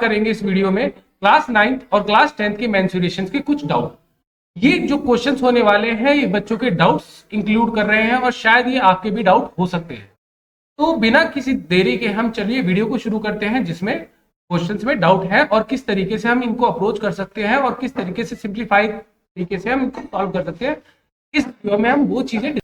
करेंगे इस वीडियो में क्लास 9th और क्लास 10th के मेंसुरेशन के कुछ डाउट। ये जो क्वेश्चंस होने वाले हैं ये बच्चों के डाउट्स इंक्लूड कर रहे हैं और शायद ये आपके भी डाउट हो सकते हैं। तो बिना किसी देरी के हम चलिए वीडियो को शुरू करते हैं जिसमें क्वेश्चंस में डाउट है और किस तरीके से हम इनको अप्रोच कर सकते हैं और किस तरीके से सिंप्लीफाइड तरीके से हम इनको सॉल्व कर सकते हैं। इस वीडियो में हम वो चीजें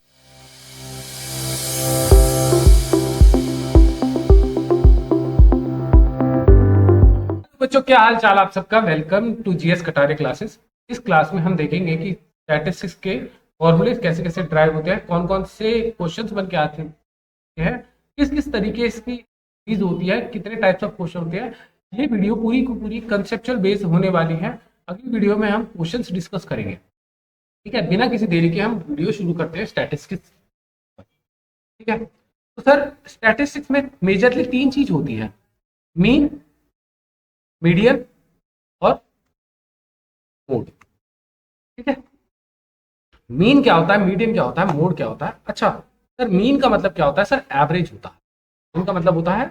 बच्चों क्या हाल चाल आप सबका। Welcome to GS Katare classes. इस क्लास में हम देखेंगे कि स्टैटिस्टिक्स के फॉर्मूले कैसे कैसे ड्राइव होते हैं, कौन कौन से क्वेश्चंस बन के आते हैं, किस किस तरीके इसकी चीज होती है, कितने टाइप्स ऑफ क्वेश्चन होते हैं। ये वीडियो पूरी की पूरी कंसेप्चुअल बेस होने वाली है। अगली वीडियो में हम क्वेश्चंस डिस्कस करेंगे। ठीक है, बिना किसी देरी के हम वीडियो शुरू करते हैं स्टैटिस्टिक्स। ठीक है, तो सर स्टैटिस्टिक्स में मेजरली 3 चीज होती है, मीन, मीडियन और मोड। ठीक है, मीन क्या होता है, मीडियन क्या होता है, मोड क्या होता है। अच्छा सर, मीन का मतलब क्या होता है? सर एवरेज होता है। मीन का मतलब होता है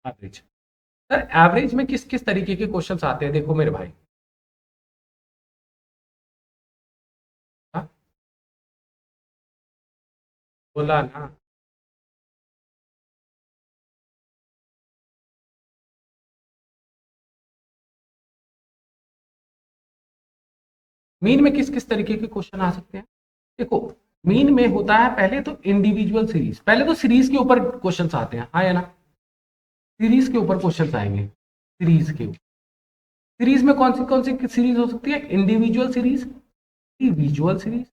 एवरेज। सर एवरेज में किस किस तरीके के क्वेश्चंस आते हैं? देखो मेरे भाई, हाँ? बोला ना, मीन में किस किस तरीके के क्वेश्चन आ सकते हैं। देखो मीन में होता है पहले तो इंडिविजुअल सीरीज, पहले तो सीरीज के ऊपर क्वेश्चंस आते हैं, हाँ या ना? सीरीज के ऊपर क्वेश्चंस आएंगे। सीरीज के ऊपर, सीरीज में कौन सी सीरीज हो सकती है? Individual series, visual series.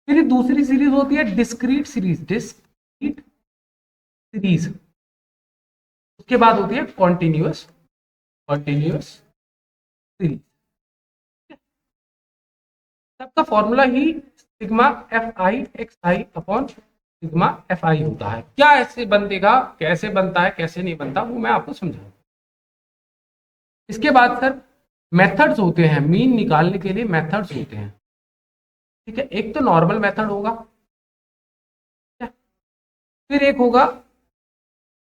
फिर दूसरी सीरीज होती है डिस्क्रीट सीरीज, डिस्क्रीट सीरीज। उसके बाद होती है कॉन्टिन्यूअस, कॉन्टिन्यूअस सीरीज। सबका formula he sigma F I x I upon sigma F I होता है। क्या ऐसे बनेगा, कैसे बनता है, कैसे नहीं बनता, वो मैं आपको समझाऊंगा। इसके बाद सर मेथड्स होते हैं, मीन निकालने के लिए मेथड्स होते हैं। ठीक है, एक तो नॉर्मल मेथड होगा, फिर एक होगा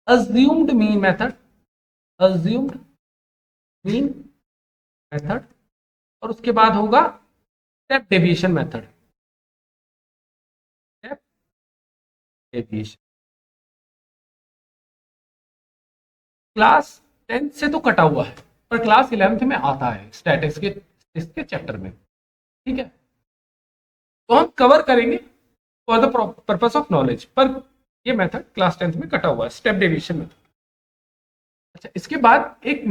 assumed mean method, assumed mean method, और उसके बाद होगा step deviation method, step deviation. Class 10th से तो कटा हुआ है पर क्लास 11th में आता है स्टैटिस्टिक्स के इसके चैप्टर में। ठीक है, तो हम कवर करेंगे for the purpose of knowledge, पर ये मेथड क्लास 10th में कटा हुआ है, स्टेप डेविएशन मेथड। अच्छा, इसके बाद एक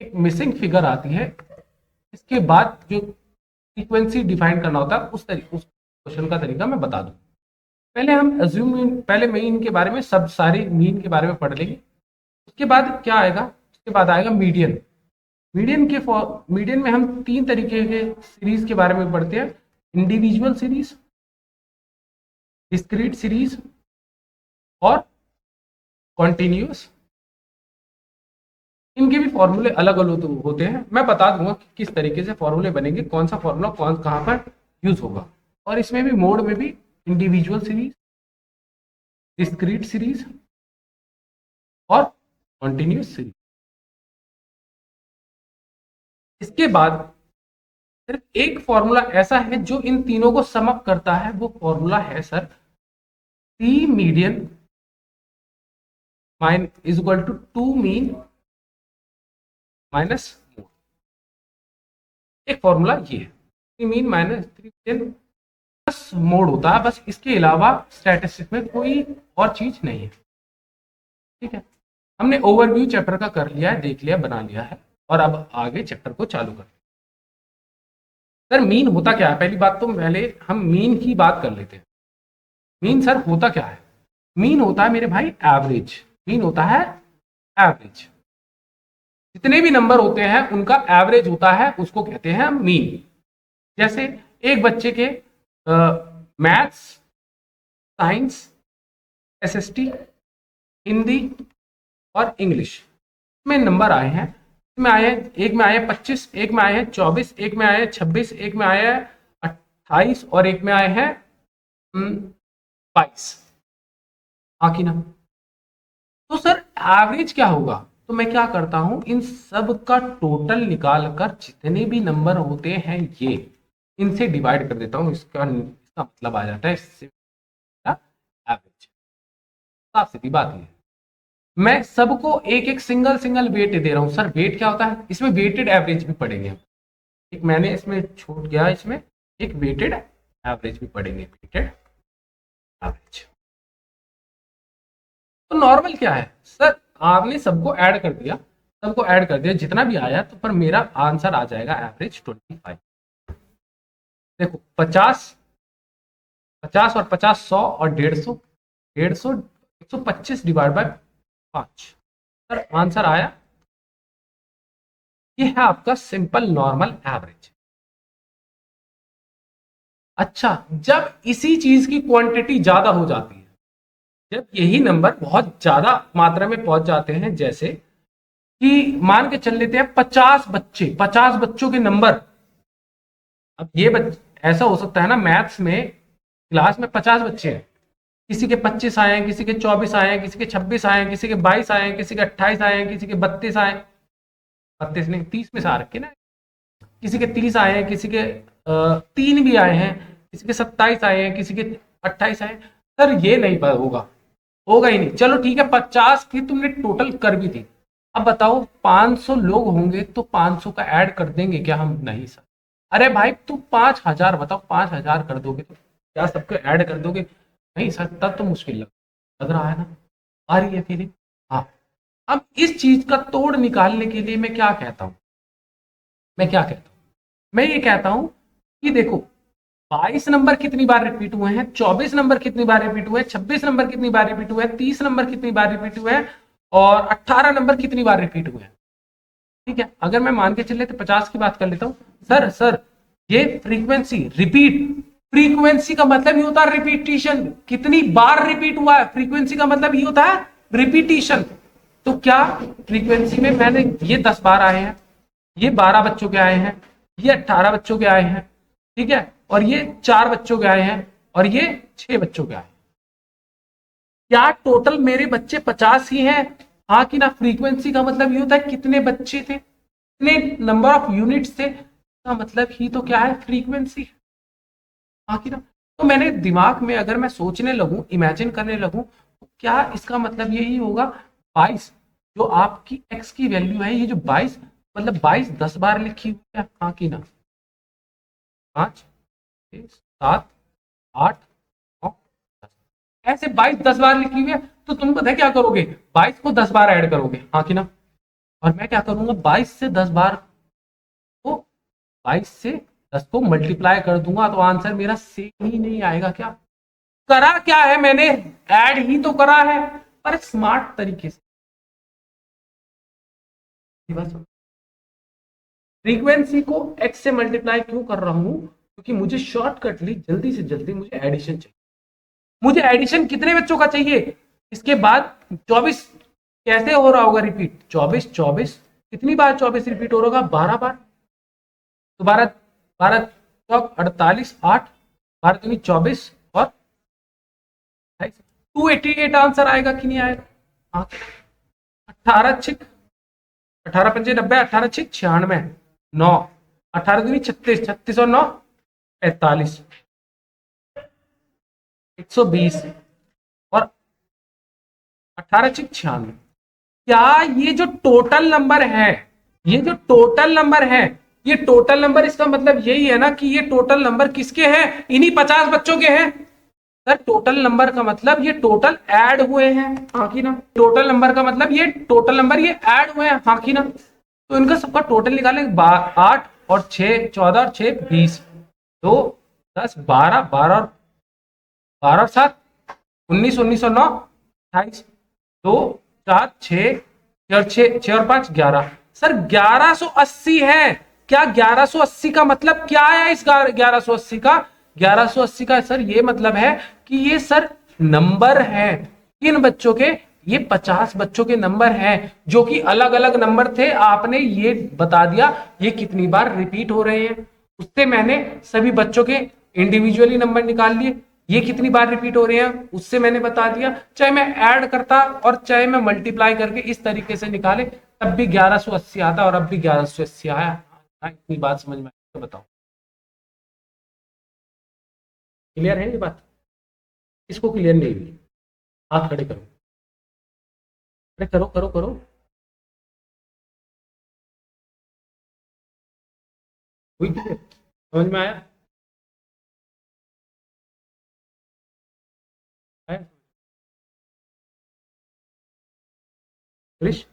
मिसिंग फिगर आती है। इसके बाद जो फ्रीक्वेंसी डिफाइन करना होता है उस क्वेश्चन का तरीका मैं बता दूं। पहले हम अज्यूम, पहले मीन के बारे में, सब सारे मीन के बारे में पढ़ लेंगे। उसके बाद क्या आएगा? उसके बाद आएगा मीडियन। मीडियन में हम 3 तरीके के सीरीज के बारे में पढ़ते हैं, इंडिविजुअल सीरीज, डिस्क्रीट सीरीज और कॉन्टिन्यूअस। इनके भी फॉर्मूले अलग अलग होते हैं, मैं बता दूंगा कि किस तरीके से फॉर्मूले बनेंगे, कौन सा फॉर्मूला कौन कहाँ पर यूज होगा। और इसमें भी मोड में भी इंडिविजुअल सीरीज, डिस्क्रीट सीरीज और कॉन्टिन्यूअस सीरीज। इसके बाद सिर्फ एक फॉर्मूला ऐसा है जो इन तीनों को सम अप करता है, वो फॉर्मूला है sir T median mine is equal to 2 mean minus mode. एक फॉर्मूला ये है, 3 mean minus 3 median plus mode होता है, बस इसके अलावा स्टैटिस्टिक्स में कोई और चीज नहीं है। ठीक है, हमने ओवरव्यू चैप्टर का कर लिया है, देख लिया, बना लिया है, और अब आगे चैप्टर को चालू कर। सर मीन होता क्या है? पहली बात तो पहले हम मीन की बात कर लेते हैं। मीन सर होता क्या है? मीन होता है मेरे भाई एवरेज। मीन होता है एवरेज। जितने भी नंबर होते हैं उनका एवरेज होता है, उसको कहते हैं मीन। जैसे एक बच्चे के मैथ्स, साइंस, एसएसटी, हिंदी और इंग्लिश में नंबर आए हैं। में आए, एक में आए 25, एक में आए हैं 24, एक में आए हैं 26, एक में आए हैं 28 और एक में आए हैं 22। हाँ कि ना? तो सर एवरेज क्या होगा? तो मैं क्या करता हूं, इन सब का टोटल निकाल कर जितने भी नंबर होते हैं ये इनसे डिवाइड कर देता हूं, इसका मतलब आ जाता है इससे एवरेज। साफ सीधी बात है। मैं सबको एक एक सिंगल सिंगल वेट दे रहा हूं। सर वेट क्या होता है, इसमें वेटेड एवरेज भी पढ़ेंगे हम। एक मैंने इसमें छूट गया, इसमें एक वेटेड एवरेज भी पढ़ेंगे, वेटेड एवरेज। तो नॉर्मल क्या है सर, आपने सबको ऐड कर दिया, सबको ऐड कर दिया जितना भी आया, तो पर मेरा आंसर आ जाएगा एवरेज 25। देखो 50, 50 और 50 100 और 150, 150 125 डिवाइड बाय 5, सर आंसर आया। ये है आपका सिंपल नॉर्मल एवरेज। अच्छा, जब इसी चीज की क्वांटिटी ज्यादा हो जाती है, जब यही नंबर बहुत ज्यादा मात्रा में पहुंच जाते हैं, जैसे कि मान के चल लेते हैं 50 बच्चे, 50 बच्चों के नंबर। अब ये ऐसा हो सकता है ना, मैथ्स में क्लास में 50 बच्चे हैं, किसी के 25 आए हैं, किसी के 24 आए हैं, किसी के 26 आए हैं, किसी के 22 आए हैं, किसी के 28 आए हैं, किसी के 32 आए, 32 नहीं 30 में से आ रखे ना, किसी के 30 आए हैं, किसी के 3 भी आए हैं, किसी के 27 आए हैं, किसी के 28 आए हैं। सर ये नहीं होगा, होगा ही नहीं। चलो ठीक है, 50 की तुमने टोटल कर भी दी, अब बताओ 500 लोग होंगे तो 500 का ऐड कर देंगे क्या हम? नहीं सर। अरे भाई तुम 5000 बताओ, 5000 कर दोगे तो क्या सबको ऐड कर दोगे? नहीं सर, तब तो मुश्किल लग रहा है ना, आ रही है फीलिंग? हाँ। अब इस चीज का तोड़ निकालने के लिए मैं क्या कहता हूं, मैं ये कहता हूं कि देखो 22 नंबर कितनी बार रिपीट हुए हैं, 24 नंबर कितनी बार रिपीट हुए हैं, 26 नंबर कितनी बार रिपीट हुए हैं, 30 नंबर कितनी बार रिपीट हुए हैं, और 18 नंबर कितनी बार रिपीट हुए हैं। ठीक है, अगर मैं मान के चले तो 50 की बात कर लेता हूं। सर ये फ्रीक्वेंसी, रिपीट, फ्रीक्वेंसी का मतलब ये होता है रिपीटिशन, कितनी बार रिपीट हुआ है, फ्रीक्वेंसी का मतलब ये होता है रिपीटिशन। तो क्या फ्रीक्वेंसी में मैंने ये 10 बार आए हैं, ये 12 बच्चों के आए हैं, ये 18 बच्चों के आए हैं, ठीक है, और ये 4 बच्चों के आए हैं, और ये 6 बच्चों के आए हैं, क्या टोटल मेरे बच्चे 50 ही हैं? हाँ कि ना? फ्रीक्वेंसी का मतलब ये होता है कितने बच्चे थे, कितने नंबर ऑफ यूनिट्स थे, का मतलब ही तो क्या है, फ्रीक्वेंसी। हाँ कि ना? तो मैंने दिमाग में अगर मैं सोचने लगूं, इमेजिन करने लगूं, तो क्या इसका मतलब यही होगा 22 जो आपकी x की वैल्यू है, ये जो 22 मतलब 22 10 बार लिखी हुई है। हाँ कि ना? 5 6 7 8 9 10, ऐसे 22 10 बार लिखी हुई है। तो तुम पता है क्या करोगे, 22 को 10 बार ऐड करोगे। हाँ कि ना? और मैं क्या करूंगा, 22 से 10 बार को 22 से 10 को मल्टीप्लाई कर दूंगा, तो आंसर मेरा सेम ही नहीं आएगा क्या? करा क्या है मैंने, ऐड ही तो करा है, पर स्मार्ट तरीके से। फ्रीक्वेंसी को x से मल्टीप्लाई क्यों कर रहा हूं? क्योंकि मुझे शॉर्टकटली जल्दी से जल्दी मुझे एडिशन चाहिए। मुझे एडिशन कितने बच्चों का चाहिए? इसके बाद 24 कैसे हो रहा होगा रिपीट? 24 24 कितनी बार 24 रिपीट हो रहा होगा? 12 बार। तो 12 12 चौक 48, 8 12 दूनी 24 और 288 आंसर आएगा कि नहीं आएगा? हाँ। 18 छिक 18 पंजे 90, 18 छिक 96, 9 18 दूनी 36, 36 और 9 45, 120 और 18 छिक 96। क्या ये जो टोटल नंबर है, ये जो टोटल नंबर है, ये टोटल नंबर, इसका मतलब यही है ना कि ये टोटल नंबर किसके हैं? इन्हीं 50 बच्चों के हैं। सर टोटल नंबर का मतलब ये टोटल ऐड हुए हैं। हाँ कि ना? टोटल नंबर का मतलब ये टोटल नंबर ये ऐड हुए हैं। हाँ कि ना? तो इनका सबका टोटल निकालें, 8 और 6 14 और 6 20, 2 10 12 12 और 12 और 7 19, 19 और 9 28, 2 4 6 और 6 और 5 11। सर 1180 है क्या? 1180 का मतलब क्या है? इस 1180 का, 1180 का सर ये मतलब है कि ये सर नंबर है किन बच्चों के? ये 50 बच्चों के नंबर हैं, जो कि अलग अलग नंबर थे। आपने ये बता दिया ये कितनी बार रिपीट हो रहे हैं, उससे मैंने सभी बच्चों के इंडिविजुअली नंबर निकाल लिए। ये कितनी बार रिपीट हो रहे हैं उससे मैंने बता दिया। चाहे मैं ऐड करता और चाहे मैं मल्टीप्लाई करके इस तरीके से निकाले तब भी 1180 आता और अब भी 1180 आया। इतनी बात समझ में आई तो बताओ, क्लियर है ये बात? इसको क्लियर नहीं हुई हाथ खड़े करो, अरे करो करो करो। हुई क्लियर? समझ में आया? आया क्रिश?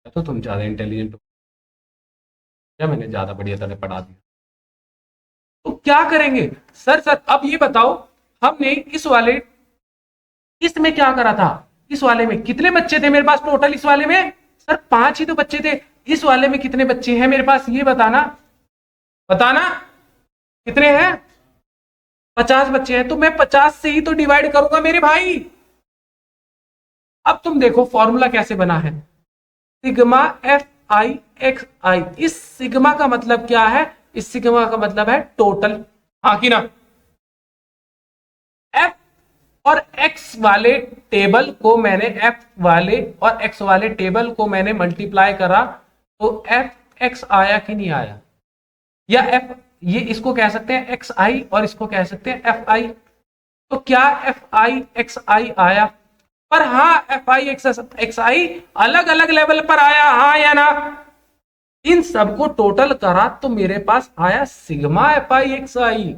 तो तुम ज्यादा इंटेलिजेंट हो क्या? मैंने ज्यादा बढ़िया तरह पढ़ा दिया। तो क्या करेंगे सर? सर अब ये बताओ, हमने इस वाले इसमें क्या करा था? इस वाले में कितने बच्चे थे मेरे पास टोटल? इस वाले में सर 5 ही तो बच्चे थे। इस वाले में कितने बच्चे हैं मेरे पास ये बताना, बताना कितने हैं? 50 बच्चे हैं, तो मैं 50 से ही तो डिवाइड करूंगा मेरे भाई। अब तुम देखो फॉर्मूला कैसे बना है, सिग्मा एफ आई एक्स आई। इस सिग्मा का मतलब क्या है? इस सिग्मा का मतलब है टोटल, हाँ कि ना? एफ और एक्स वाले टेबल को मैंने एफ वाले और एक्स वाले टेबल को मैंने मल्टीप्लाई करा तो एफ एक्स आया कि नहीं आया? या एफ, ये इसको कह सकते हैं एक्स आई और इसको कह सकते हैं एफ आई। तो क्या एफ आई एक्स आई आया? पर हाँ, एफ आई एक्स आई अलग अलग लेवल पर आया, हाँ या ना? इन सबको टोटल करा तो मेरे पास आया सिग्मा एफ आई एक्स आई,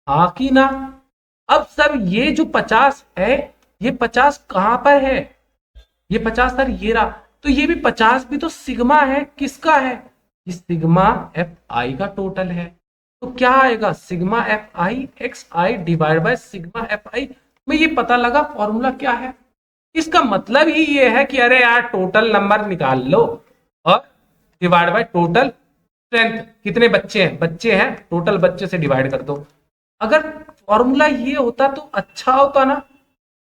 हाँ कि ना? अब सर ये जो 50 है, ये 50 कहां पर है? ये 50 सर ये रहा, तो ये भी 50 भी तो सिग्मा है, किसका है? ये सिग्मा एफ आई का टोटल है। तो क्या आएगा? Sigma F I x I divide by sigma F I में ये पता लगा फॉर्मूला क्या है। इसका मतलब ही ये है कि अरे यार टोटल नंबर निकाल लो और डिवाइड बाय टोटल स्ट्रेंथ, कितने बच्चे हैं? बच्चे हैं, टोटल बच्चे से डिवाइड कर दो। अगर फॉर्मूला ये होता तो अच्छा होता ना,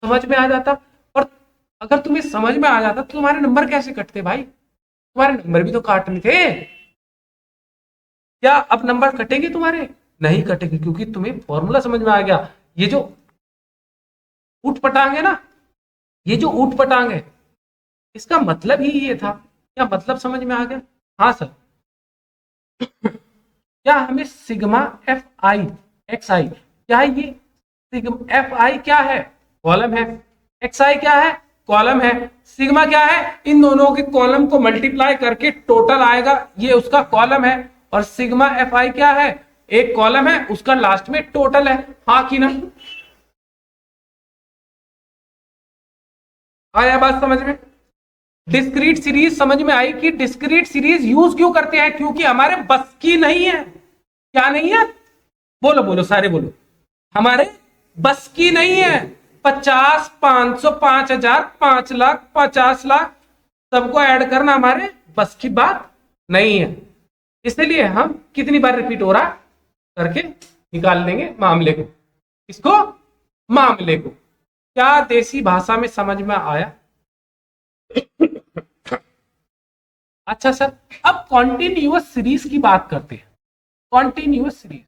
समझ में आ जाता। और अगर तुम्हें समझ में आ जाता तो तुम्हारे नंबर कैसे कटते भाई? तुम्हारे नंबर भी तो काटने थे। क्या अब नंबर कटेंगे तुम्हारे? नहीं कटेंगे, क्योंकि तुम्हें फॉर्मूला समझ में आ गया। ये जो ऊट पटांग है ना, ये जो ऊट पटांग है, इसका मतलब ही ये था। क्या मतलब समझ में आ गया? हाँ सर। क्या हमें सिग्मा एफ आई एक्स आई, क्या है ये? सिग्मा एफ आई क्या है? कॉलम है। एक्स आई क्या है? कॉलम है। सिग्मा क्या है? इन दोनों के कॉलम को मल्टीप्लाई करके टोटल आएगा, ये उसका कॉलम है। और सिग्मा एफ आई क्या है? एक कॉलम है, उसका लास्ट में टोटल है, हाँ कि ना? आया बात समझ में? डिस्क्रीट सीरीज समझ में आई कि डिस्क्रीट सीरीज यूज क्यों करते हैं? क्योंकि हमारे बस की नहीं है। क्या नहीं है? बोलो बोलो सारे बोलो, हमारे बस की नहीं है। 50, 500, 5000, 5 लाख, 50 लाख सबको ऐड करना हमारे बस की बात नहीं है। इसलिए हम कितनी बार रिपीट हो रहा करके निकाल लेंगे मामले को। इसको, मामले को। क्या देसी भाषा में समझ में आया? अच्छा सर, अब कॉन्टिन्यूअस सीरीज की बात करते हैं। कॉन्टिन्यूअस सीरीज,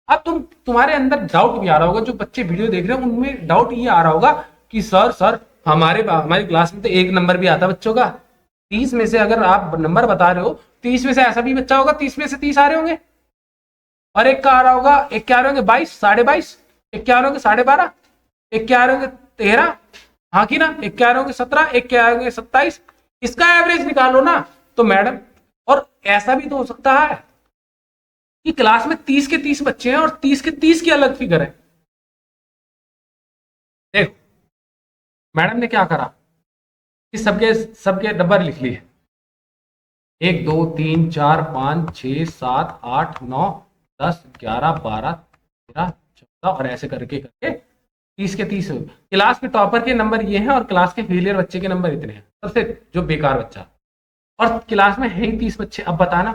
अब तुम्हारे अंदर डाउट भी आ रहा होगा, जो बच्चे वीडियो देख रहे हैं उनमें डाउट ये आ रहा होगा कि सर सर हमारी क्लास में तो 1 नंबर भी आता बच्चों का। 30 में से अगर आप नंबर बता रहे हो, 30 में से ऐसा भी बच्चा होगा 30 में से 30 आ रहे होंगे, और एक का आ रहा होगा, एक क्या आ रहे होंगे 22, 22.5, एक क्या आ रहे होंगे 12.5, एक क्या आ रहे होंगे 13, हाँ कि ना? एक क्या आ रहे होंगे 17, एक क्या आ रहे होंगे 27। इसका एवरेज निकालो ना तो मैडम। और ऐसा भी तो हो सकता है कि क्लास में 30 के 30 बच्चे हैं और 30 के 30 की अलग फिगर है। देखो मैडम ने क्या करा कि सबके सबके नंबर लिख लिए, 1 2 3 4 5 6 7 8 9 10 11 12 13 14 और ऐसे करके करके 30 के 30 क्लास के टॉपर के नंबर ये हैं और क्लास के फेलियर बच्चे के नंबर इतने हैं, सबसे जो बेकार बच्चा। और क्लास में है ही 30 बच्चे। अब बताना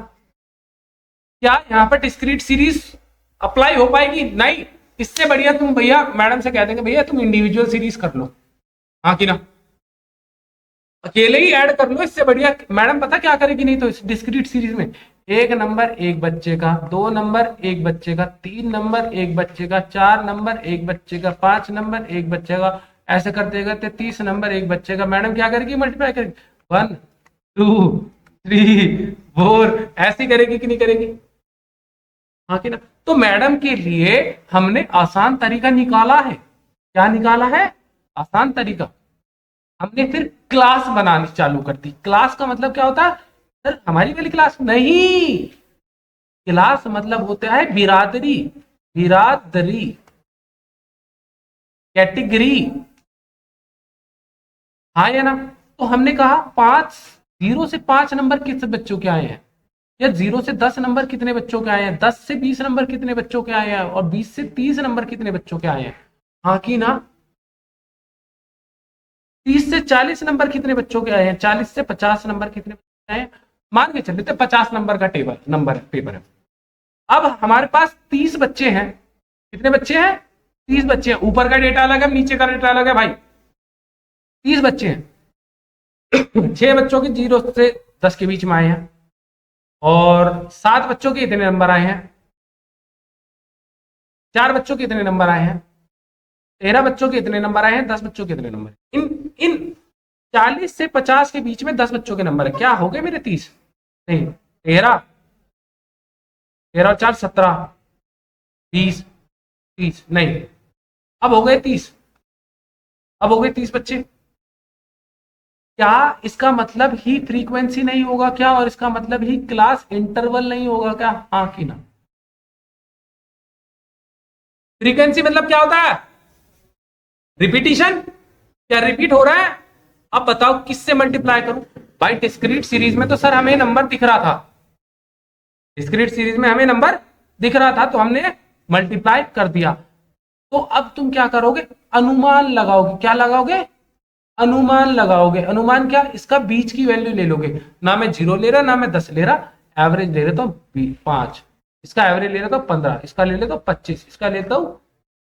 क्या यहाँ पर डिस्क्रीट सीरीज अप्लाई हो पाएगी? नहीं। इससे बढ़िया तुम भैया मैडम से कह देंगे भैया तुम इंडिविजुअल सीरीज कर लो, हाँ कि ना? अकेले ही ऐड कर लो। इससे बढ़िया मैडम पता क्या करेगी? नहीं तो इस डिस्क्रीट सीरीज में एक नंबर एक बच्चे का, 2 नंबर एक बच्चे का, 3 नंबर एक बच्चे का, 4 नंबर एक बच्चे का, 5 नंबर एक बच्चे का, ऐसे करते करते 30 नंबर एक बच्चे का। मैडम क्या करेगी? मल्टीप्लाई करेगी। 1 2 3 4 ऐसी करेगी कि नहीं करेगी? हाँ कि ना? तो मैडम के लिए हमने आसान तरीका निकाला है। क्या निकाला है? आसान तरीका। हमने फिर क्लास बनानी चालू कर दी। क्लास का मतलब क्या होता है? सर हमारी वाली क्लास नहीं, क्लास मतलब होता है बिरादरी, बिरादरी, कैटेगरी। हाँ या ना? तो हमने कहा 5, 0 से 5 नंबर किस बच्चों के आए हैं, या 0 से 10 नंबर कितने बच्चों के आए हैं, 10 से 20 नंबर कितने बच्चों के आए हैं, और 20 से 30 नंबर कितने बच्चों के आए हैं। हाँ कि ना? 30 से 40 नंबर कितने बच्चों के आए हैं, 40 से 50 नंबर कितने बच्चों के आए हैं। मान के चलते 50 नंबर का टेबल नंबर पेपर है। अब हमारे पास 30 बच्चे हैं। कितने बच्चे हैं? 30 बच्चे हैं। ऊपर का डेटा अलग है, नीचे का डेटा अलग है भाई। 30 बच्चे हैं। 6 बच्चों के 0 से 10 के बीच में आए हैं, और 7 बच्चों के इतने नंबर आए हैं, 4 बच्चों के इतने नंबर आए हैं, 13 बच्चों के इतने नंबर आए हैं, 10 बच्चों के इतने नंबर। इन इन 40 से 50 के बीच में 10 बच्चों के नंबर है। क्या हो गए मेरे? 30 नहीं, 13, 13 और 4 17, 20, 30 नहीं, अब हो गए 30। अब हो गए 30 बच्चे। क्या इसका मतलब ही फ्रीक्वेंसी नहीं होगा क्या? और इसका मतलब ही क्लास इंटरवल नहीं होगा क्या? हाँ कि ना? फ्रीक्वेंसी मतलब क्या होता है? रिपीटिशन। क्या रिपीट हो रहा है? अब बताओ किससे मल्टीप्लाई करूं? भाई डिस्क्रीट सीरीज में तो सर हमें नंबर दिख रहा था, डिस्क्रीट सीरीज में हमें नंबर दिख रहा था, तो हमने मल्टीप्लाई कर दिया। तो अब तुम क्या करोगे? अनुमान लगाओगे। क्या लगाओगे? अनुमान लगाओगे। अनुमान क्या? इसका बीच की वैल्यू ले लोगे। ना मैं 0 ले रहा, ना मैं 10 ले रहा, एवरेज ले रहा तो 5, इसका एवरेज ले रहा तो 15, इसका ले लेता हूं 25, इसका लेता हूं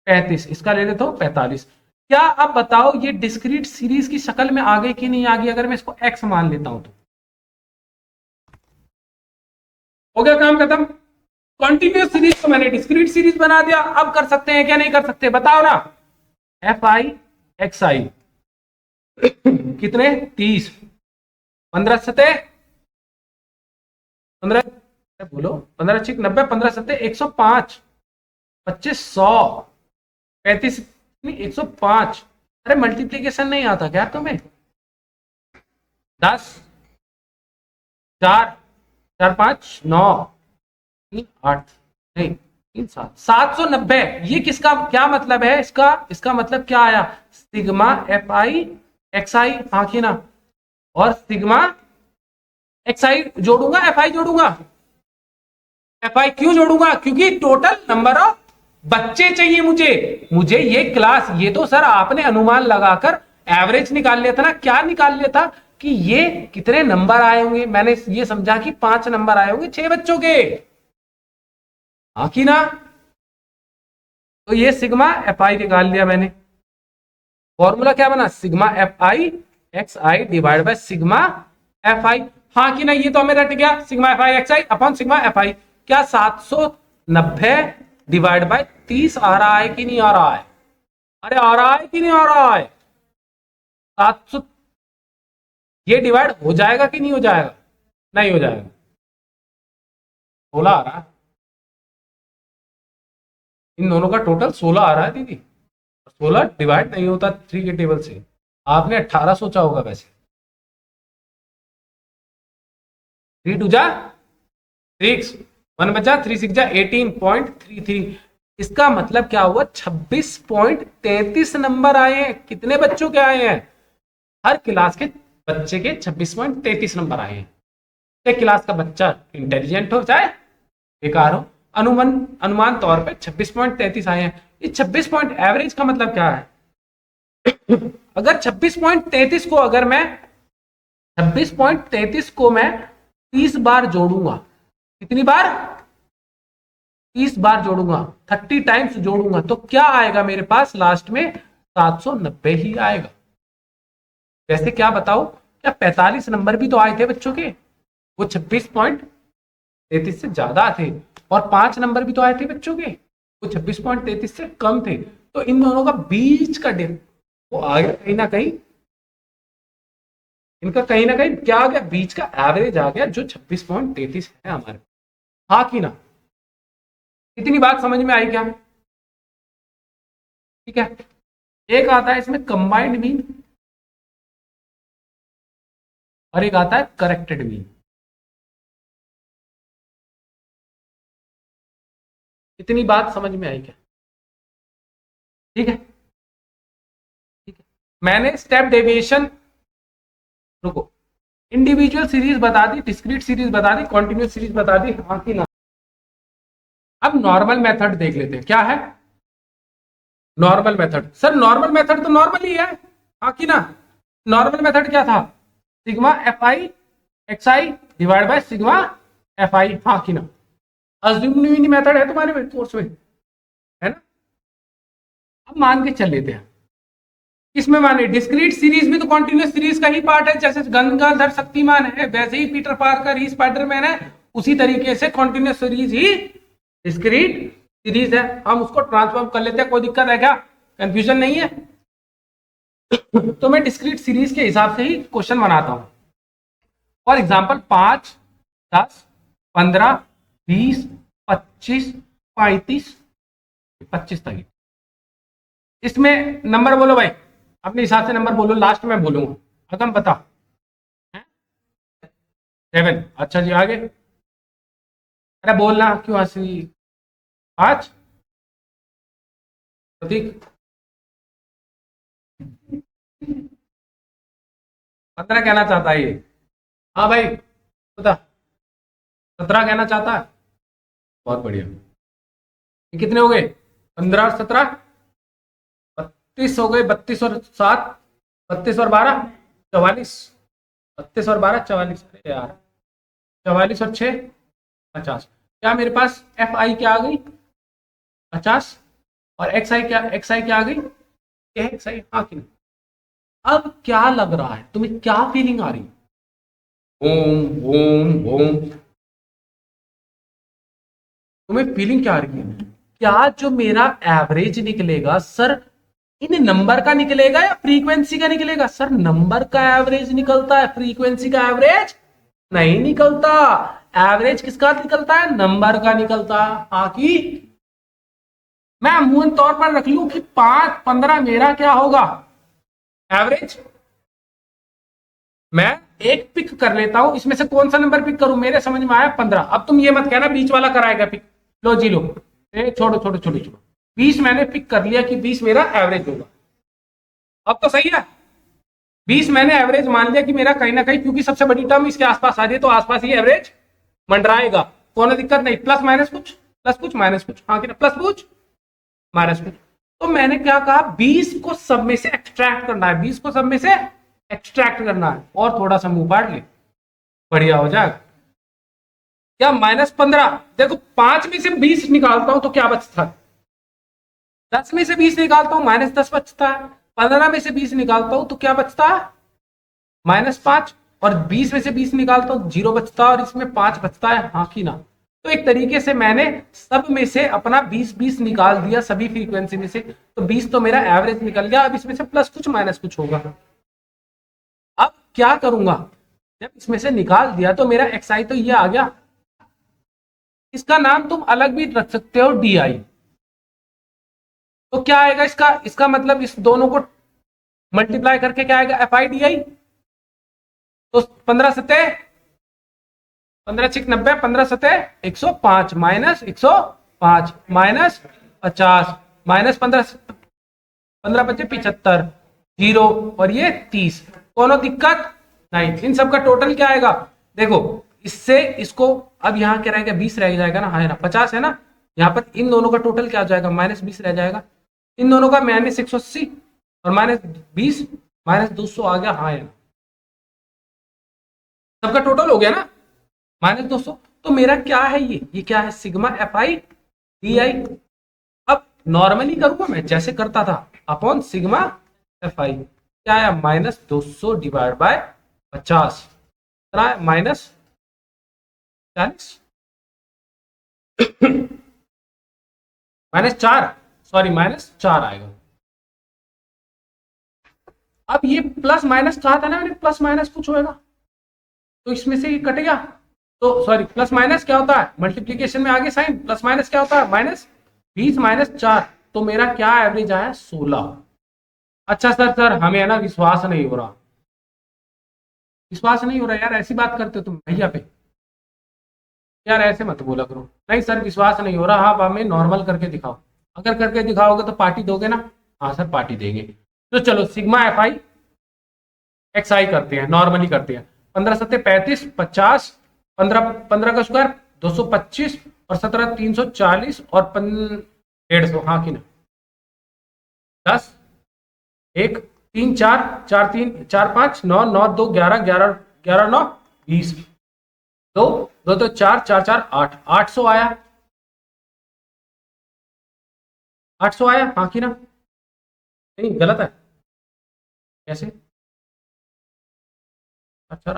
35, इसका ले लेता हूं 45। क्या अब बताओ ये डिस्क्रीट सीरीज की शक्ल में आ गई कि नहीं आ गई? अगर मैं इसको एक्स मान लेता हूं तो हो गया काम खत्म। कॉन्टिन्यूस सीरीज को मैंने डिस्क्रीट सीरीज बना दिया। अब कर सकते हैं क्या? नहीं कर सकते? बताओ ना। एफ आई एक्स आई कितने? 30, 15 सतह 15, बोलो 15 छिक 90, 15 सतह 105, 25 100, 35 105। अरे मल्टीप्लीकेशन नहीं आता क्या तुम्हें? 10, 4, 4 5 9, 3 8 नहीं 3 7, 790। ये किसका क्या मतलब है? इसका मतलब क्या आया? सिग्मा एफ आई एक्स आई, हाँ कि ना? और सिग्मा एक्स आई जोड़ूंगा, एफ आई जोड़ूंगा। एफ आई क्यों जोड़ूंगा? क्योंकि टोटल नंबर ऑफ बच्चे चाहिए मुझे ये क्लास। ये तो सर आपने अनुमान लगाकर एवरेज निकाल लिया था ना। क्या निकाल लिया था? कि ये कितने नंबर आए होंगे। मैंने ये समझा कि 5 नंबर आए होंगे 6 बच्चों के, हाँ कि ना? तो ये सिग्मा एफ आई निकाल लिया मैंने। फॉर्मूला क्या बना? Sigma F I x I divide by sigma F I, हाँ कि ना? ये तो हमें रट गया, sigma F I x I upon sigma F I. क्या 790 डिवाइड बाय 30 आ रहा है कि नहीं आ रहा है? अरे आ रहा है कि नहीं आ रहा है? 700 ये डिवाइड हो जाएगा कि नहीं हो जाएगा? नहीं हो जाएगा। 16 आ रहा है। इन दोनों का टोटल 16 आ रहा है दीदी। 16 डिवाइड नहीं होता 3 के टेबल से। आपने 18 सोचा होगा वैसे। 3 2 जा 6, 1 बचा, 3 6 जा 18.33। इसका मतलब क्या हुआ? 26.33 नंबर आए हैं। कितने बच्चों के आए हैं? हर क्लास के बच्चे के 26.33 नंबर आए हैं। एक क्लास का बच्चा इंटेलिजेंट हो चाहे बेकार हो, अनुमान अनुमान तौर पे 26.33 आए हैं। ये 26 पॉइंट एवरेज का मतलब क्या है? अगर 26.33 को अगर मैं 26.33 को मैं 30 बार जोड़ूंगा, कितनी बार? 30 बार जोड़ूंगा, 30 टाइम्स जोड़ूंगा, तो क्या आएगा मेरे पास लास्ट में? 790 ही आएगा। वैसे क्या बताओ, क्या 45 नंबर भी तो आए थे बच्चों के? वो 26 33 से ज्यादा थे, और 5 नंबर भी तो आए थे बच्चों के, वो 26.33 से कम थे। तो इन दोनों का बीच का डिफ वो आ गया कहीं ना कहीं, इनका कहीं ना कहीं क्या आ गया, बीच का एवरेज आ गया, जो 26.33 है हमारे। हाँ कि ना? इतनी बात समझ में आई क्या? ठीक है। एक आता है इसमें कंबाइंड मीन, और एक आता है करेक्टेड मीन। इतनी बात समझ में आई क्या? ठीक है, ठीक है। मैंने स्टेप डेविएशन, रुको, इंडिविजुअल सीरीज बता दी, डिस्क्रीट सीरीज बता दी, कॉन्टिन्यूस सीरीज बता दी, हाँ कि ना? अब नॉर्मल मेथड देख लेते हैं क्या है। Normal method, sir normal method तो नॉर्मल ही है, हाँ कि ना? नॉर्मल मेथड क्या था? Sigma F I x I divide by sigma F I, हाँ कि ना? अज्यूम्ड मेथड है तुम्हारे कोर्स में, है ना? अब मान के चल लेते हैं, इसमें माने डिस्क्रीट सीरीज भी तो कॉन्टिन्यूस सीरीज का ही पार्ट है, जैसे गंगाधर शक्तिमान है वैसे ही पीटर पार्कर ही स्पाइडरमैन है, उसी तरीके से कॉन्टिन्यूस सीरीज ही डिस्क्रीट सीरीज है। हम उसको ट्रांसफॉर्म कर लेते हैं, कोई दिक्कत है क्या? कंफ्यूजन नहीं है? तो मैं डिस्क्रीट सीरीज के हिसाब से ही क्वेश्चन बनाता हूं। फॉर एग्जाम्पल 5, 10, 15, 20, 25, 35, 25 तक। इसमें नंबर बोलो भाई, अपने हिसाब से नंबर बोलो, लास्ट में बोलूंगा। खत्म, बता। 7, अच्छा जी, आगे। अरे बोलना क्यों हंसी? 5 प्रतीक, 15 कहना चाहता है ये। हाँ भाई बता, 17 कहना चाहता है। बहुत बढ़िया। ये कितने हो गए? 15 और 17, 32 हो गए। 32 और 7, 32 और 12, 44। 32 और 12, 44। अरे यार, 44 और 6, 50। क्या मेरे पास एफ आई क्या आ गई? 50। और एक्स आई क्या आ गई? एक्स आई, हाँ कि नहीं? अब क्या लग रहा है तुम्हें, क्या फीलिंग आ रही है? ओम ओम ओम, तुम्हें फीलिंग क्या आ रही है? क्या जो मेरा एवरेज निकलेगा सर, इन नंबर का निकलेगा या फ्रीक्वेंसी का निकलेगा? सर नंबर का एवरेज निकलता है, फ्रीक्वेंसी का एवरेज नहीं निकलता। एवरेज किसका निकलता है? नंबर का निकलता है, हाँ कि? मैं अमूमन तौर पर रख लूं कि 5, 15 मेरा क्या होगा एवरेज। मैं एक पिक कर लेता हूं, इसमें से कौन सा नंबर पिक करूं? मेरे समझ में आया 15। अब तुम ये मत कहना बीच वाला कराएगा पिक। लो जी लो, छोड़ो छोड़ो छोड़ो छोड़ो, 20 मैंने पिक कर लिया कि 20 मेरा एवरेज होगा। अब तो सही है, 20 मैंने एवरेज मान लिया कि मेरा कहीं ना कहीं, क्योंकि सबसे बड़ी टर्म इसके आसपास आ रही है तो आसपास ही एवरेज मंडराएगा। कोई दिक्कत नहीं, प्लस माइनस कुछ, प्लस कुछ माइनस कुछ, हाँ कि ना? प्लस कुछ माइनस कुछ। तो मैंने क्या कहा, 20 को सब में से एक्सट्रैक्ट करना है, 20 को सब में से एक्सट्रैक्ट करना है, और थोड़ा सा मुंह फाड़ ले, बढ़िया हो जाएगा। क्या -15? देखो 5 में से 20 निकालता हूं तो क्या बचता है? 10 में से 20 निकालता हूं -10 बचता है। 15 में से 20 निकालता हूं तो क्या बचता है? -5। और 20 में से 20 निकालता हूं 0 बचता है, और इसमें 5 बचता है, हाँ कि ना? तो एक तरीके से मैंने सब में से अपना 20-20 निकाल दिया, सभी फ्रीक्वेंसी में से। तो 20 तो मेरा एवरेज निकल गया। अब इसमें से प्लस कुछ माइनस कुछ होगा। अब क्या करूंगा, जब इसमें से निकाल दिया तो मेरा एक्स आई तो ये आ गया। इसका नाम तुम अलग भी रख सकते हो, डी आई। तो क्या आएगा इसका? इसका मतलब इस दोनों को मल्टीप्लाई करके क्या आएगा? F I D I. तो 15 सतह 15 छिक 90, 15 सतह 105, माइनस 105 माइनस 50 माइनस 15, 15 बचे 75, 0, और ये 30। कोनो दिक्कत नहीं। इन सब का टोटल क्या आएगा? देखो, इससे इसको, अब यहाँ क्या रहेगा? 20 रह जाएगा ना, हाँ है ना? 50 है ना? यहाँ पर इन दोनों का टोटल क्या हो जाएगा? -20 रह जाएगा। इन दोनों का -180 और -20 -200 आ गया, हाँ है ना? सबका टोटल हो गया ना, -200। तो मेरा क्या है? ये क्या है? Sigma F I D I. अब नॉर्मली करूंगा मैं जैसे करता था, अपॉन सिग्मा एफ आई। क्या है? -200 डिवाइड बाय 50, -40। -4, सॉरी -4 आएगा। अब ये प्लस माइनस कहा था ना मैंने, प्लस माइनस कुछ होएगा, तो इसमें से ये कटेगा। तो सॉरी, प्लस माइनस क्या होता है मल्टीप्लीकेशन में, आगे साइन प्लस माइनस क्या होता है -20 -4, तो मेरा क्या एवरेज आया 16। अच्छा सर हमें है ना विश्वास नहीं हो रहा, विश्वास नहीं हो रहा यार, ऐसी बात करते हो तुम भैया पे, यार ऐसे मत बोला करो। नहीं सर विश्वास नहीं हो रहा, आप हमें नॉर्मल करके दिखाओ, अगर करके दिखाओगे तो पार्टी दोगे ना? हाँ सर पार्टी देंगे। तो चलो सिग्मा एफ आई एक्स आई करते हैं, नॉर्मली करते हैं। 15 सत्ते 35, 50, 15 15 का स्क्वायर 225, और 17 340, और 150, हाँ कि ना? 10 1 3 4 4 3 4 5 9 9 2 11 11 11 9 20, 2 2 2 4 4 4 8 800 आया, 800 आया, हाँ कि ना? नहीं गलत है, कैसे? अच्छा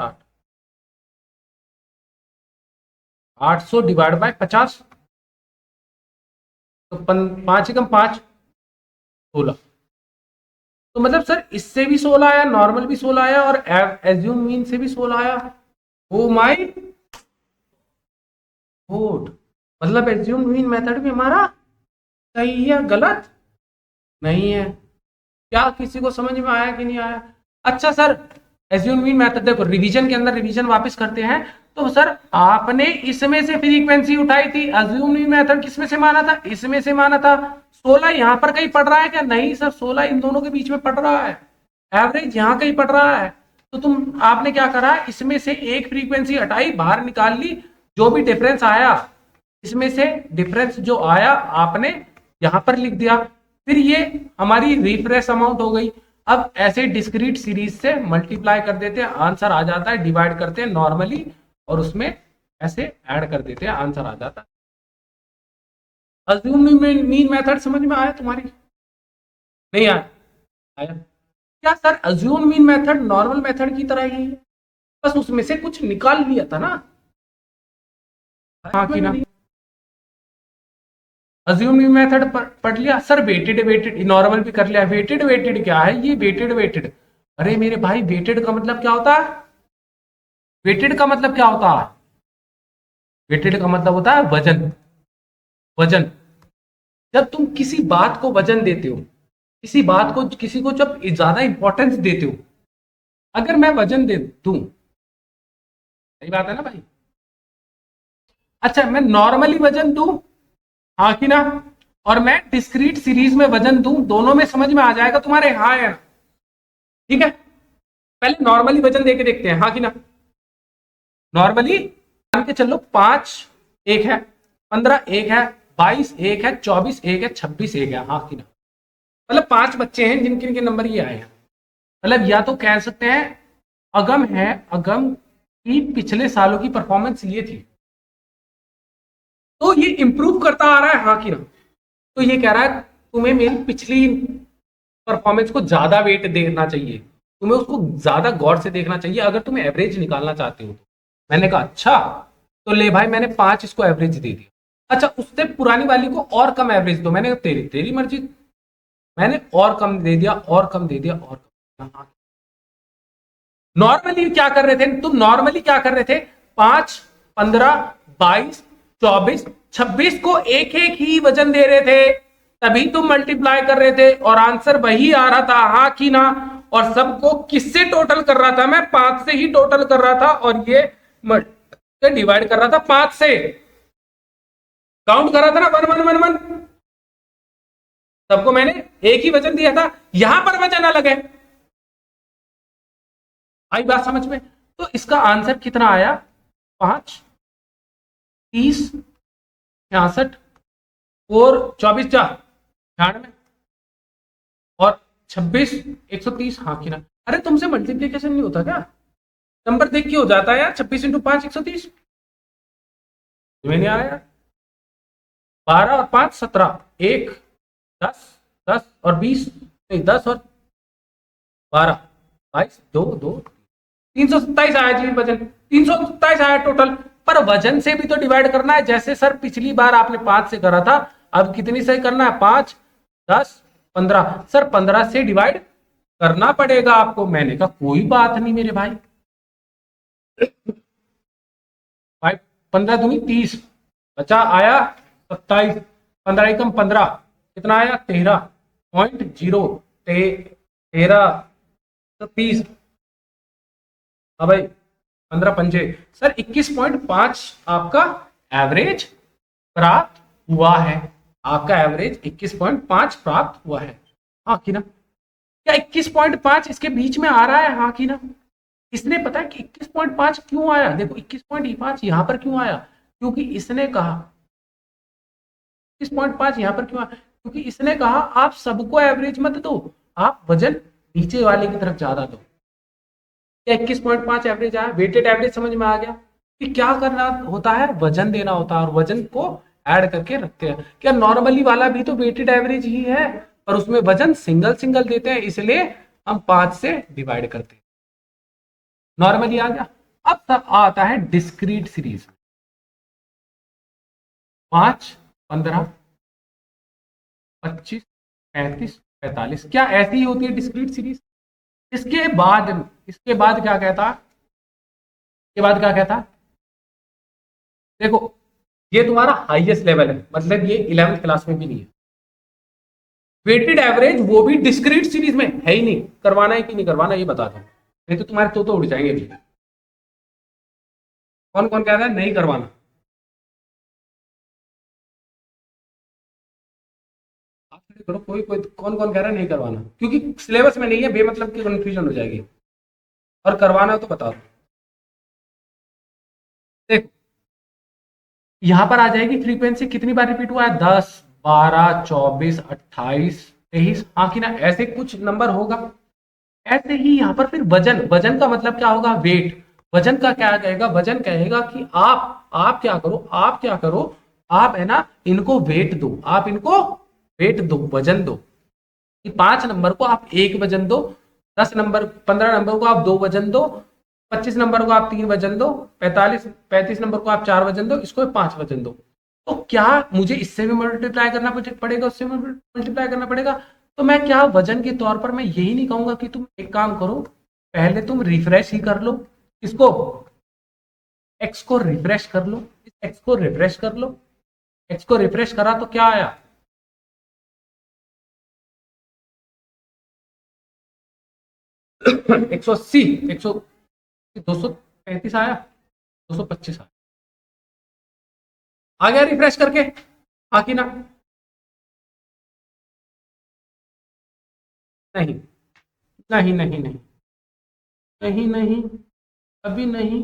800 डिवाइड बाय 50, तो 5 एकम 5, 16। तो मतलब सर इससे भी 16 आया, नॉर्मल भी 16 आया, और एज्यूम मीन से भी 16 आया। ओ माय गॉड, मतलब एज्यूम मीन मेथड में हमारा सही है गलत नहीं है? क्या किसी को समझ में आया कि नहीं आया? अच्छा सर एज्यूम मीन मेथड देखो, रिवीजन के अंदर रिवीजन वापस करते हैं। तो सर आपने इसमें से फ्रीक्वेंसी उठाई थी, एज्यूम मीन मेथड किसमें से माना था? इसमें से माना था। 16 यहां पर कहीं पड़ रहा है क्या? नहीं सर 16 इन दोनों के बीच में पड़ रहा है, एवरेज यहां कहीं पड़ रहा है। तो तुम आपने क्या करा, इसमें से एक फ्रीक्वेंसी हटाई, बाहर निकाल ली, जो भी डिफरेंस आया इसमें से डिफरेंस जो आया आपने यहां पर लिख दिया, फिर ये हमारी रिफ्रेश अमाउंट हो गई। अब ऐसे डिस्क्रीट सीरीज से मल्टीप्लाई कर देते हैं, आंसर आ जाता है, डिवाइड करते हैं नॉर्मली, और उसमें ऐसे ऐड कर देते हैं, आंसर आ जाता है। अज्यूम मीन मेथड समझ में आया तुम्हारी? नहीं आया? आया क्या sir? Assume mean method normal method की तरह ही है, बस उसमें से कुछ निकाल लिया था ना, हाँ कि ना? अज्यूम मेथड पढ़ लिया सर, वेटेड वेटेड नॉर्मल भी कर लिया। वेटेड वेटेड क्या है ये? वेटेड वेटेड, अरे मेरे भाई वेटेड का मतलब क्या होता है? वेटेड का मतलब क्या होता है? वेटेड का मतलब होता है वजन। वजन, जब तुम किसी बात को वजन देते हो, किसी बात को, किसी को जब ज्यादा इंपॉर्टेंस देते हो, अगर मैं वजन दे दूं, सही बात है ना भाई? अच्छा मैं नॉर्मली वजन दूं, हाँ कि ना? और मैं डिस्क्रीट सीरीज में वजन दूं, दोनों में समझ में आ जाएगा तुम्हारे, हाँ या ना? ठीक है, पहले नॉर्मली वजन देके देखते हैं, हाँ कि ना? नॉर्मली मान के चलो 5 एक है, 15 एक है, 22 एक है, 24 एक है, 26 एक है, हाँ कि ना? मतलब 5 बच्चे हैं जिनके जिनके नंबर ये आए हैं। मतलब या तो कह सकते हैं अगम है, अगम की पिछले सालों की परफॉर्मेंस ये थी, तो ये इंप्रूव करता आ रहा है, हाँ कि ना? तो ये कह रहा है तुम्हें मेरी पिछली परफॉर्मेंस को ज्यादा वेट देना चाहिए, तुम्हें उसको ज्यादा गौर से देखना चाहिए अगर तुम एवरेज निकालना चाहते हो। मैंने कहा अच्छा, तो ले भाई मैंने 5 इसको एवरेज दे दिया। अच्छा उससे पुरानी वाली को और कम एवरेज दो, मैंने कहा तेरी तेरी मर्जी, मैंने और कम दे दिया, और कम दे दिया, और कम। नॉर्मली क्या कर रहे थे तुम? नॉर्मली क्या कर रहे थे? 5 15 22 24 26 को एक एक ही वजन दे रहे थे, तभी तुम मल्टीप्लाई कर रहे थे और आंसर वही आ रहा था, हाँ कि ना? और सबको किससे टोटल कर रहा था? मैं 5 से ही टोटल कर रहा था, और ये डिवाइड कर रहा था 5 से, काउंट कर रहा था ना 1 1 1 1, सबको मैंने एक ही वजन दिया था, यहां पर वजन अलग है। आई बात समझ में? तो इसका आंसर कितना आया? 5 30 66 और 24 जा 96, और 26 130, हाँ कि ना? अरे तुमसे मल्टीप्लीकेशन नहीं होता क्या? नंबर देख के हो जाता है यार, 26 इंटू 5 130, तुम्हें नहीं आ रहा यार? 12 और 5 17, 1 10 10 और 20, नहीं 10 और 12 22 2 2 327 आया जी वजन, 327 आया टोटल। पर वजन से भी तो डिवाइड करना है। जैसे सर पिछली बार आपने 5 से करा था, अब कितनी से करना है? 5, 10, 15। सर 15 से डिवाइड करना पड़ेगा आपको। मैंने कहा कोई बात नहीं मेरे भाई, भाई 15 दूनी 30, बचा आया 27, 15 एकम 15, कितना आया? 13.0, 13 30। हाँ भाई 15 पंजे सर 21.5 आपका एवरेज प्राप्त हुआ है। आपका एवरेज 21.5 प्राप्त हुआ है। हाँ कि ना? क्या 21.5 इसके बीच में आ रहा है? हाँ कि ना? इसने पता है कि 21.5 क्यों आया? देखो 21.5 यहां पर क्यों आया? क्योंकि इसने कहा 21.5 यहां पर क्यों आया? क्योंकि इसने कहा आप सबको एवरेज मत दो, आप वजन नीचे वाले की तरफ ज्यादा दो। क्या 21.5 एवरेज आया? वेटेड एवरेज समझ में आ गया कि क्या करना होता है? वजन देना होता है और वजन को ऐड करके रखते हैं। क्या नॉर्मली वाला भी तो वेटेड एवरेज ही है, पर उसमें वजन सिंगल सिंगल देते हैं, इसलिए हम 5 से डिवाइड करते हैं। नॉर्मली आ गया। अब तक आता है डिस्क्रीट सीरीज। 5, 15, 25, 35, 45। क्या ऐसी ही होती है डिस्क्रीट सीरीज? इसके बाद क्या कहता? इसके बाद क्या कहता? देखो ये तुम्हारा हाईएस्ट लेवल है, मतलब ये 11th क्लास में भी नहीं है। वेटेड एवरेज वो भी डिस्क्रीट सीरीज में है ही नहीं। करवाना है कि नहीं करवाना ये बता दो, नहीं तो तुम्हारे तो उड़ जाएंगे भी। कौन कौन कह रहा है नहीं करवाना? आप करो, कोई कोई कौन कौन कह रहा है नहीं करवाना? क्योंकि सिलेबस में नहीं है, बेमतलब की कंफ्यूजन हो जाएगी। और करवाना हो तो बता दो। देखो यहां पर आ जाएगी फ्रीक्वेंसी, कितनी बार रिपीट हुआ है? 10, 12, 24, 28, 23। हाँ कि ना? ऐसे कुछ नंबर होगा। ऐसे ही यहां पर फिर वजन, वजन का मतलब क्या होगा? वेट। वजन का क्या कहेगा? वजन कहेगा कि आप क्या करो, आप क्या करो, आप है ना इनको वेट दो, आप इनको वेट दो, वजन दो। कि 5 नंबर को आप 1 वजन दो, 10 नंबर 15 नंबर को आप 2 वजन दो, 25 नंबर को आप 3 वजन दो, 35 नंबर को आप 4 वजन दो, इसको 5 वजन दो। तो क्या मुझे इससे भी मल्टीप्लाई करना पड़ेगा, उससे भी मल्टीप्लाई करना पड़ेगा? तो मैं क्या वजन के तौर पर मैं यही नहीं कहूंगा कि तुम एक काम करो, पहले तुम रिफ्रेश ही कर लो इसको, एक्स को रिफ्रेश कर लो, इस एक्स को रिफ्रेश कर लो। एक्स को रिफ्रेश करा तो क्या आया? 180, 100, 235 आया, 225 आया। आ गया रिफ्रेश करके? आकी ना? नहीं नहीं नहीं नहीं नहीं नहीं, अभी नहीं,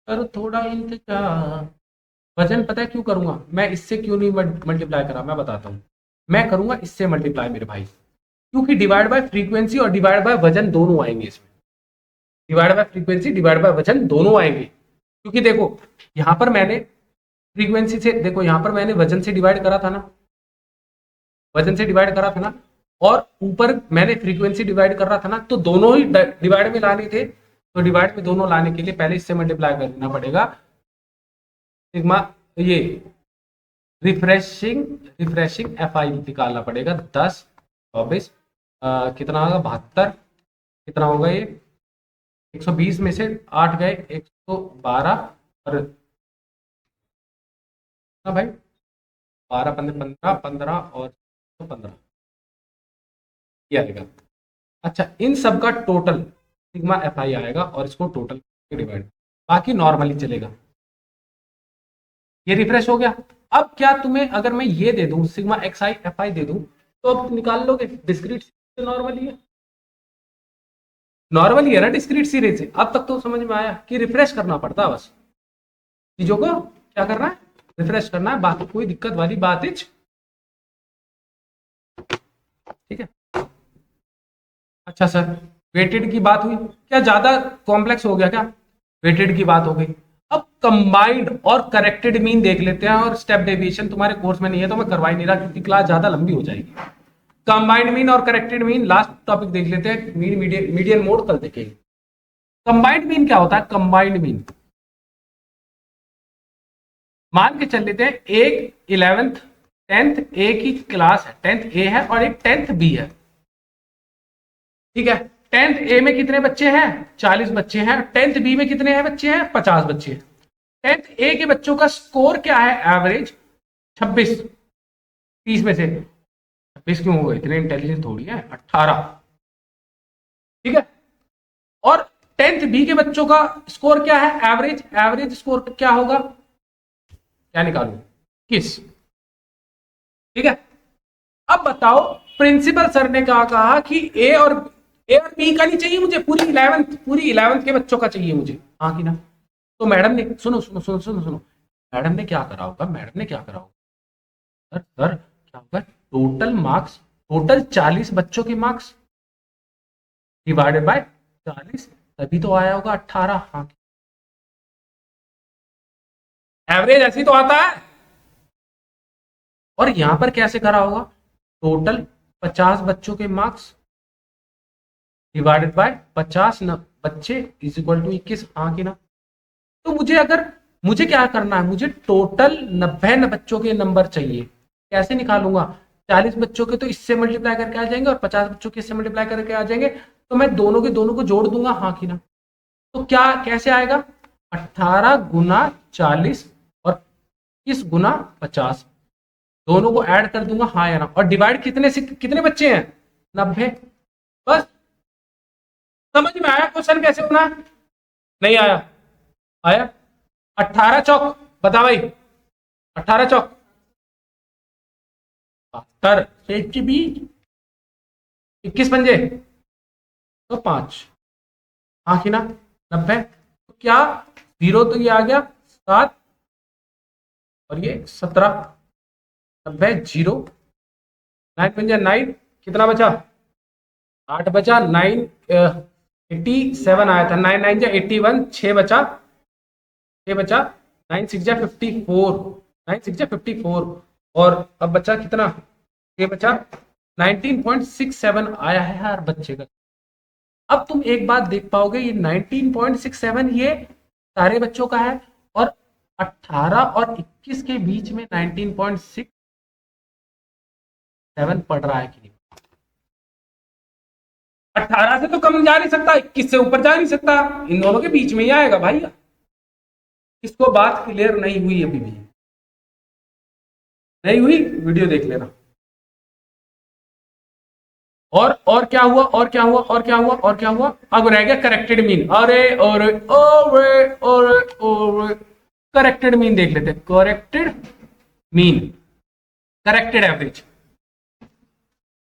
करो थोड़ा इंतजार। वजन पता है क्यों करूंगा मैं? इससे क्यों नहीं मल्टीप्लाई करा, मैं बताता हूँ। मैं करूंगा इससे मल्टीप्लाई मेरे भाई, क्योंकि डिवाइड बाय फ्रीक्वेंसी और डिवाइड बाय वजन दोनों आएंगे इसमें। Divide by frequency divide by वजन दोनों आएंगे, क्योंकि देखो यहां पर मैंने फ्रीक्वेंसी से, देखो यहां पर मैंने वजन से डिवाइड करा था ना, वजन से डिवाइड करा था ना, और ऊपर मैंने फ्रीक्वेंसी डिवाइड कर रहा था ना, तो दोनों ही डिवाइड में लाने थे। तो डिवाइड में दोनों लाने के लिए पहले इससे मल्टीप्लाई करना पड़ेगा। सिग्मा ये रिफ्रेशिंग रिफ्रेशिंग एफ आई निकालना पड़ेगा। 10, 24, कितना होगा? 72। कितना होगा ये? 120 में से 8 गए, 112। और ना भाई 12, 15, 15, 15 और 15 ये आएगा। अच्छा इन सब का टोटल सिग्मा एफ आई आएगा और इसको टोटल डिवाइड, बाकी नॉर्मली चलेगा। ये रिफ्रेश हो गया। अब क्या तुम्हें अगर मैं ये दे दूं sigma x i f i दे दूं, तो अब निकाल लोगे? डिस्क्रीट नॉर्मली है, नॉर्मली है ना डिस्क्रीट सीरीज से। अब तक तो समझ में आया कि रिफ्रेश करना पड़ता है, बस चीजों को क्या करना है? रिफ्रेश करना है, बाकी कोई दिक्कत वाली बात ही। ठीक है। अच्छा सर वेटेड की बात हुई, क्या ज्यादा कॉम्प्लेक्स हो गया क्या? वेटेड की बात हो गई। अब कंबाइंड और करेक्टेड मीन देख लेते हैं, और स्टेप डेविएशन तुम्हारे कोर्स में नहीं है तो मैं करवा ही नहीं रहा, क्योंकि क्लास ज्यादा लंबी हो जाएगी। कंबाइंड मीन और करेक्टेड मीन लास्ट टॉपिक देख लेते हैं, मीन मीडियन मोड कल देखेंगे। कंबाइंड मीन क्या होता है? कंबाइंड मीन मान के चल लेते हैं एक 11th 10th ए की क्लास है, 10th ए है और एक 10th बी है, ठीक है। 10th ए में कितने बच्चे हैं? 40 बच्चे हैं। 10th बी में कितने हैं बच्चे हैं? 50 बच्चे हैं। 10th ए के बच्चों का स्कोर क्या है एवरेज? 26, 30 में से 26 क्यों हो गए? इतने इंटेलिजेंट थोड़ी है, 18, ठीक है। और 10th बी के बच्चों का स्कोर क्या है एवरेज? एवरेज स्कोर क्या होगा? क्या निकालू? किस, ठीक है। अब बताओ, प्रिंसिपल सर ने क्या कहा कि ए और बी का नहीं चाहिए मुझे, पूरी 11th के बच्चों का चाहिए मुझे, हाँ कि ना? तो मैडम ने सुनो सुनो सुनो सुनो सुनो, मैडम ने क्या करा होगा? मैडम ने क्या करा होगा? सर क्या होगा? टोटल मार्क्स, टोटल 40 बच्चों के मार्क्स डिवाइडेड बाय 40, तभी तो आया होगा 18। हाँ, एवरेज ऐसे ही तो आता है। और यहां पर कैसे करा होगा? टोटल 50 बच्चों के मार्क्स डिवाइडेड बाय 50 बच्चे इज इक्वल टू 21, हाँ कि ना? तो मुझे क्या करना है? मुझे टोटल 90 बच्चों के नंबर चाहिए। कैसे निकालूंगा? 40 बच्चों के तो इससे मल्टीप्लाई करके आ जाएंगे और 50 बच्चों के इससे मल्टीप्लाई करके आ जाएंगे, तो मैं दोनों के दोनों को जोड़ दूंगा, हाँ कि ना? तो क्या कैसे आएगा? 18 गुना 40 और 21 गुना 50, दोनों को ऐड कर दूंगा, हाँ या ना? और डिवाइड कितने से कितने बच्चे हैं? 90। बस, समझ में आया क्वेश्चन कैसे होना? नहीं आया? आया? 18 चौक, बता भाई, 18 चौक 72, 21 पंजे तो 5, हाँ कि ना? 90। तो क्या जीरो तो ये आ गया 7 और ये 17, 90 जीरो, 9 पंजा 9, कितना बचा? 8 बचा, 9 87 आया था, 9 9 जा 81, 6 बचा, 9 6 जा 54, 9 6 जा 54, और अब बचा कितना? ये बचा 19.67 आया है हर बच्चे का। अब तुम एक बात देख पाओगे, ये 19.67 ये सारे बच्चों का है, और 18 और 21 के बीच में 19.67 पड़ रहा है कि नहीं? 18 से तो कम जा नहीं सकता, 21 से ऊपर जा नहीं सकता, इन दोनों के बीच में ही आएगा भाई। इसको बात क्लियर नहीं हुई? अभी भी नहीं हुई? वीडियो देख लेना। और क्या हुआ? और क्या हुआ? और क्या हुआ? और क्या हुआ? अब रह गया करेक्टेड मीन। अरे अरे अरे अरे अरे, करेक्टेड मीन देख लेते हैं। Corrected mean, corrected average.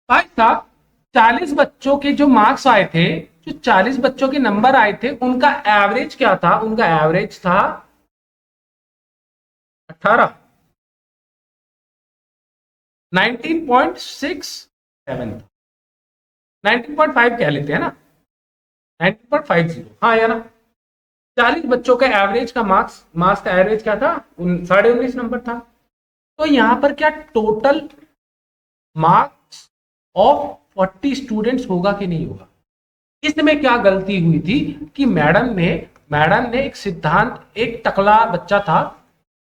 भाई साहब, 40 बच्चों के जो मार्क्स आए थे, जो 40 बच्चों के नंबर आए थे, उनका एवरेज क्या था? उनका एवरेज था 18, 19.67, 19.5 कह लेते हैं ना, 19.50, हाँ या ना? 40 बच्चों का एवरेज का मार्क्स का एवरेज क्या था? 19.5 नंबर था। तो यहां पर क्या टोटल मार्क्स ऑफ 40 स्टूडेंट्स होगा कि नहीं होगा? इसमें क्या गलती हुई थी कि मैडम ने एक सिद्धांत, एक टकला बच्चा था,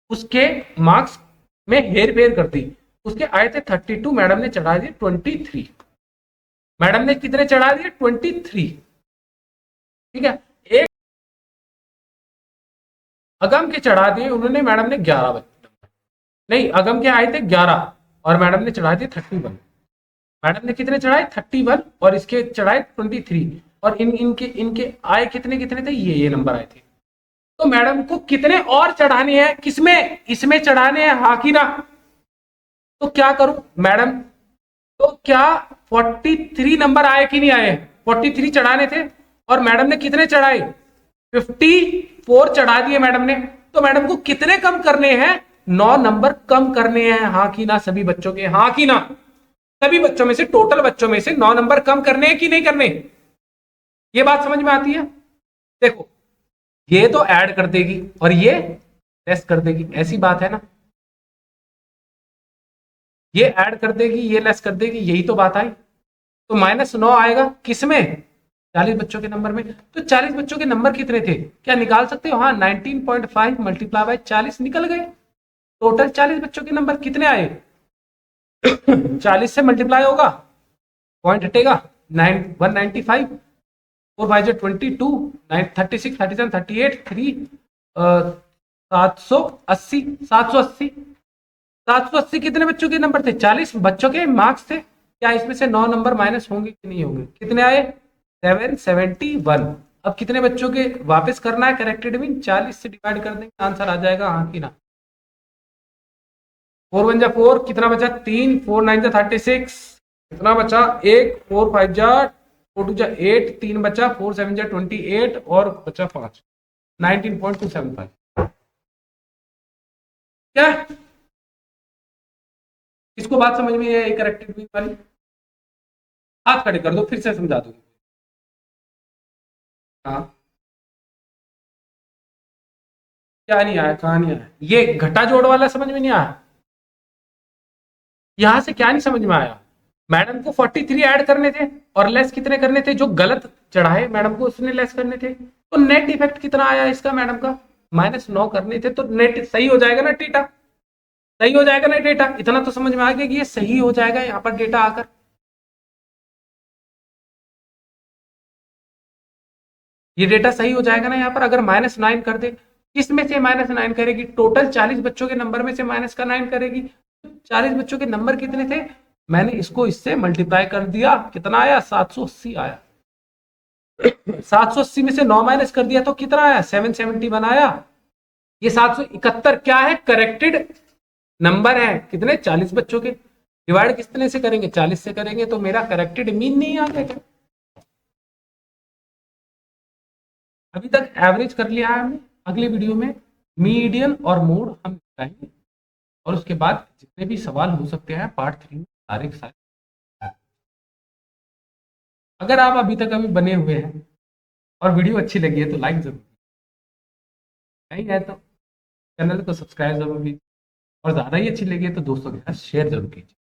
उसके मार्क्स में हेर फेर कर दी। उसके आए थे 32, मैडम ने चढ़ा दिए 23। मैडम ने कितने चढ़ा दिए? 23, ठीक है। एक अगम के चढ़ा दिए उन्होंने, मैडम ने 11 बच्चे, नहीं, अगम के आए थे 11 और मैडम ने चढ़ा दिए 31। मैडम ने कितने चढ़ाए? 31, और इसके चढ़ाए 23, और इनके इनके आए कितने कितने थे? ये नंबर आए थे। तो मैडम को कितने और चढ़ाने हैं? किसमें? इसमें चढ़ाने हैं, हाँ कि ना? तो क्या करूं मैडम? तो क्या 43 नंबर आए कि नहीं आए? 43 चढ़ाने थे, और मैडम ने कितने चढ़ाए? 54 चढ़ा दिए मैडम ने। तो मैडम को कितने कम करने हैं? 9 नंबर कम करने हैं, हाँ कि ना? सभी बच्चों के, हाँ कि ना? सभी बच्चों में से, टोटल बच्चों में से 9 नंबर कम करने हैं कि नहीं करने? ये बात समझ में आती है? देखो, ये तो ऐड कर देगी और ये लेस कर देगी, ऐसी बात है ना? ये ऐड कर देगी, ये लेस कर देगी, यही तो बात आई। तो -9 आएगा किसमें? 40 बच्चों के नंबर में। तो 40 बच्चों के नंबर कितने थे? क्या निकाल सकते हो? हाँ, 19.5 मल्टीप्लाई बाय 40 निकल गए। टोटल 40 बच्चों के नंबर कितने आए? 40 से मल्टीप्लाई होगा, पॉइंट हटेगा, 195, 4 बाई 22, 36, 37, 38, 3, 780, 780, 780 कितने बच्चों के नंबर थे? 40 बच्चों के मार्क्स थे। क्या इसमें से 9 नंबर माइनस होंगे कि नहीं होंगे? कितने आए? 771। अब कितने बच्चों के वापस करना है करेक्टेड मीन? 40 से डिवाइड कर देंगे, आंसर आ जाएगा हाँ कि ना। 4 1 जा 4, कितना बचा? 3, 4 9 जा 36, कितना बचा? 1, 4 5 जा 4 2 जा 8, 3 बचा, 4 7 जा 28 और बचा 5, 19.275। क्या इसको बात समझ में है? करेक्टेड मीन वाली हाथ खड़े कर दो, फिर से समझा दूंगी। हाँ, क्या नहीं आया? कहाँ नहीं आया? ये घटा जोड़ वाला समझ में नहीं आया? यहां से क्या नहीं समझ में आया? मैडम को 43 ऐड करने थे और लेस कितने करने थे? जो गलत चढ़ाए मैडम को उसने लेस करने थे। तो नेट इफेक्ट कितना आया इसका मैडम का? -9 करने थे, तो नेट सही हो जाएगा ना डेटा? सही हो जाएगा ना डेटा? इतना तो समझ में आ गया कि ये सही हो जाएगा यहाँ पर डेटा आकर। ये डेटा सही हो जाएगा ना यहाँ पर? अगर -9 कर दे, किस में से -9 करेगी? टोटल 40 बच्चों के नंबर में से माइनस का 9 करेगी। 40 बच्चों के नंबर कितने थे? मैंने इसको इससे मल्टीप्लाई कर दिया, कितना आया? 780 आया। 780 में से 9 माइनस कर दिया तो कितना आया? 771 आया। ये 771 क्या है? करेक्टेड नंबर है। कितने? 40 बच्चों के। डिवाइड कितने से करेंगे? 40 से करेंगे, तो मेरा करेक्टेड मीन नहीं आ गया। अभी तक एवरेज कर लिया है हमने। अगले वीडियो में मीडियन और मोड हम बताएंगे, और उसके बाद जितने भी सवाल हो सकते हैं पार्ट 3 में सारे के सारे। अगर आप अभी तक अभी बने हुए हैं और वीडियो अच्छी लगी है तो लाइक जरूर, नहीं है तो चैनल को सब्सक्राइब जरूर कीजिए, और ज़्यादा ही अच्छी लगी है तो दोस्तों के साथ शेयर जरूर कीजिए।